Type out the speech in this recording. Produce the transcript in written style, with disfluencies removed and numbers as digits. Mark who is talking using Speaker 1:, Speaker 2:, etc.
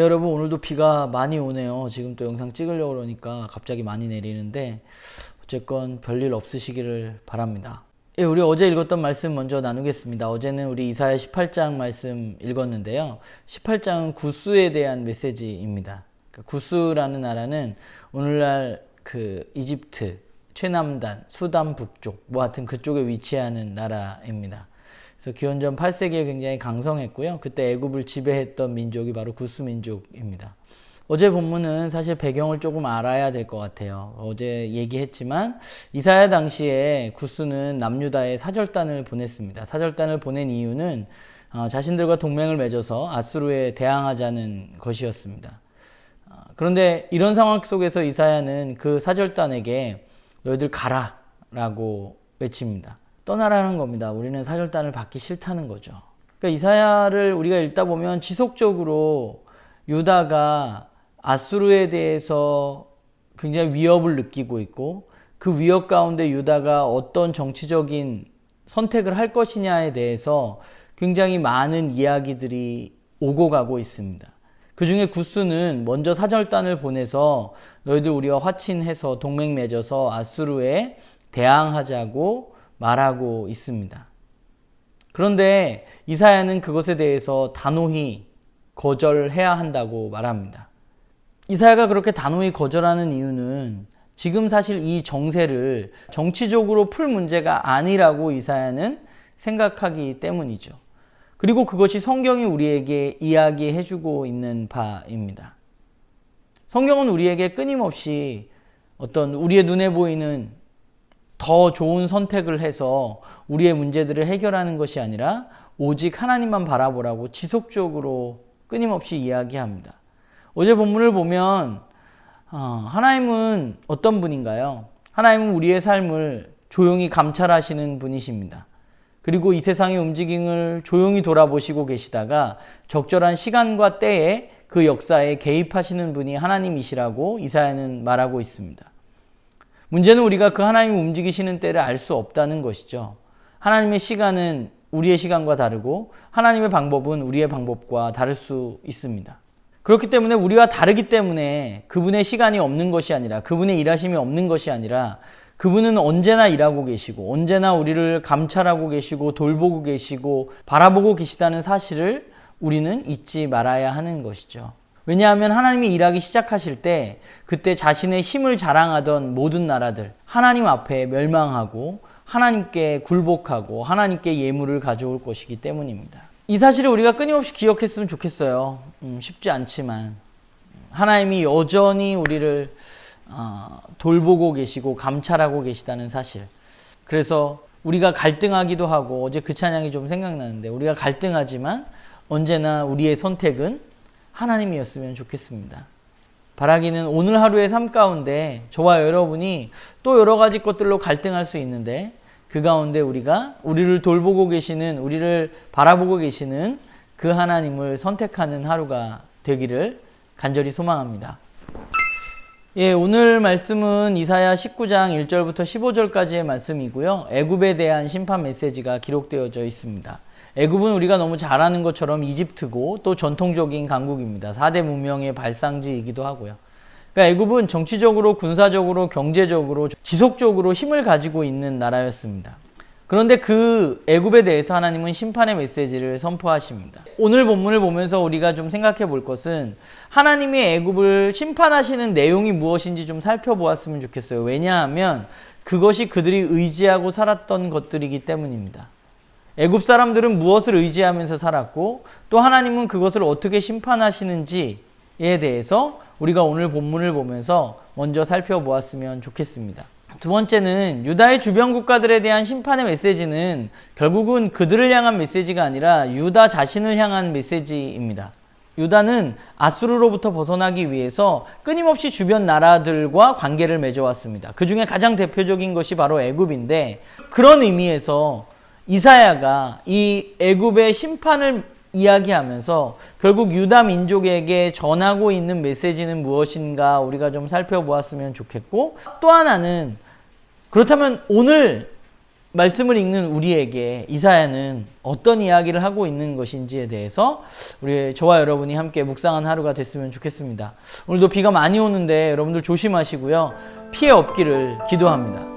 Speaker 1: 네, 여러분, 오늘도 비가 많이 오네요. 지금 또 영상 찍으려고 그러니까 갑자기 많이 내리는데 어쨌건 별일 없으시기를 바랍니다. 예, 우리 어제 읽었던 말씀 먼저 나누겠습니다. 어제는 우리 이사야 18장 말씀 읽었는데요. 18장은 구스에 대한 메시지입니다. 구스라는 나라는 오늘날 그 이집트 최남단, 수단 북쪽, 뭐 하여튼 그쪽에 위치하는 나라입니다. 그래서 기원전 8세기에 굉장히 강성했고요. 그때 애굽을 지배했던 민족이 바로 구스 민족입니다. 어제 본문은 사실 배경을 조금 알아야 될 것 같아요. 어제 얘기했지만 이사야 당시에 구스는 남유다에 사절단을 보냈습니다. 사절단을 보낸 이유는 자신들과 동맹을 맺어서 아수르에 대항하자는 것이었습니다. 그런데 이런 상황 속에서 이사야는 그 사절단에게 너희들 가라 라고 외칩니다. 떠나라는 겁니다. 우리는 사절단을 받기 싫다는 거죠. 그러니까 이사야를 우리가 읽다 보면 지속적으로 유다가 아수르에 대해서 굉장히 위협을 느끼고 있고 그 위협 가운데 유다가 어떤 정치적인 선택을 할 것이냐에 대해서 굉장히 많은 이야기들이 오고 가고 있습니다. 그 중에 구스는 먼저 사절단을 보내서 너희들 우리와 화친해서 동맹 맺어서 아수르에 대항하자고 말하고 있습니다. 그런데 이사야는 그것에 대해서 단호히 거절해야 한다고 말합니다. 이사야가 그렇게 단호히 거절하는 이유는 지금 사실 이 정세를 정치적으로 풀 문제가 아니라고 이사야는 생각하기 때문이죠. 그리고 그것이 성경이 우리에게 이야기해주고 있는 바입니다. 성경은 우리에게 끊임없이 어떤 우리의 눈에 보이는 더 좋은 선택을 해서 우리의 문제들을 해결하는 것이 아니라 오직 하나님만 바라보라고 지속적으로 끊임없이 이야기합니다. 어제 본문을 보면 하나님은 어떤 분인가요? 하나님은 우리의 삶을 조용히 감찰하시는 분이십니다. 그리고 이 세상의 움직임을 조용히 돌아보시고 계시다가 적절한 시간과 때에 그 역사에 개입하시는 분이 하나님이시라고 이사야는 말하고 있습니다. 문제는 우리가 그 하나님이 움직이시는 때를 알 수 없다는 것이죠. 하나님의 시간은 우리의 시간과 다르고 하나님의 방법은 우리의 방법과 다를 수 있습니다. 그렇기 때문에 우리와 다르기 때문에 그분의 시간이 없는 것이 아니라 그분의 일하심이 없는 것이 아니라 그분은 언제나 일하고 계시고 언제나 우리를 감찰하고 계시고 돌보고 계시고 바라보고 계시다는 사실을 우리는 잊지 말아야 하는 것이죠. 왜냐하면 하나님이 일하기 시작하실 때 그때 자신의 힘을 자랑하던 모든 나라들 하나님 앞에 멸망하고 하나님께 굴복하고 하나님께 예물을 가져올 것이기 때문입니다. 이 사실을 우리가 끊임없이 기억했으면 좋겠어요. 쉽지 않지만 하나님이 여전히 우리를 돌보고 계시고 감찰하고 계시다는 사실. 그래서 우리가 갈등하기도 하고 어제 그 찬양이 좀 생각나는데 우리가 갈등하지만 언제나 우리의 선택은 하나님이었으면 좋겠습니다. 바라기는 오늘 하루의 삶 가운데 저와 여러분이 또 여러 가지 것들로 갈등할 수 있는데 그 가운데 우리가 우리를 돌보고 계시는 우리를 바라보고 계시는 그 하나님을 선택하는 하루가 되기를 간절히 소망합니다. 예, 오늘 말씀은 이사야 19장 1절부터 15절까지의 말씀이고요. 애굽에 대한 심판 메시지가 기록되어져 있습니다. 애굽은 우리가 너무 잘 아는 것처럼 이집트고 또 전통적인 강국입니다. 4대 문명의 발상지이기도 하고요. 그러니까 애굽은 정치적으로, 군사적으로, 경제적으로 지속적으로 힘을 가지고 있는 나라였습니다. 그런데 그 애굽에 대해서 하나님은 심판의 메시지를 선포하십니다. 오늘 본문을 보면서 우리가 좀 생각해 볼 것은 하나님이 애굽을 심판하시는 내용이 무엇인지 좀 살펴보았으면 좋겠어요. 왜냐하면 그것이 그들이 의지하고 살았던 것들이기 때문입니다. 애굽 사람들은 무엇을 의지하면서 살았고 또 하나님은 그것을 어떻게 심판하시는지에 대해서 우리가 오늘 본문을 보면서 먼저 살펴보았으면 좋겠습니다. 두 번째는 유다의 주변 국가들에 대한 심판의 메시지는 결국은 그들을 향한 메시지가 아니라 유다 자신을 향한 메시지입니다. 유다는 아수르로부터 벗어나기 위해서 끊임없이 주변 나라들과 관계를 맺어왔습니다. 그 중에 가장 대표적인 것이 바로 애굽인데 그런 의미에서 이사야가 이 애굽의 심판을 이야기하면서 결국 유다 민족에게 전하고 있는 메시지는 무엇인가 우리가 좀 살펴보았으면 좋겠고 또 하나는 그렇다면 오늘 말씀을 읽는 우리에게 이사야는 어떤 이야기를 하고 있는 것인지에 대해서 저와 여러분이 함께 묵상한 하루가 됐으면 좋겠습니다. 오늘도 비가 많이 오는데 여러분들 조심하시고요. 피해 없기를 기도합니다.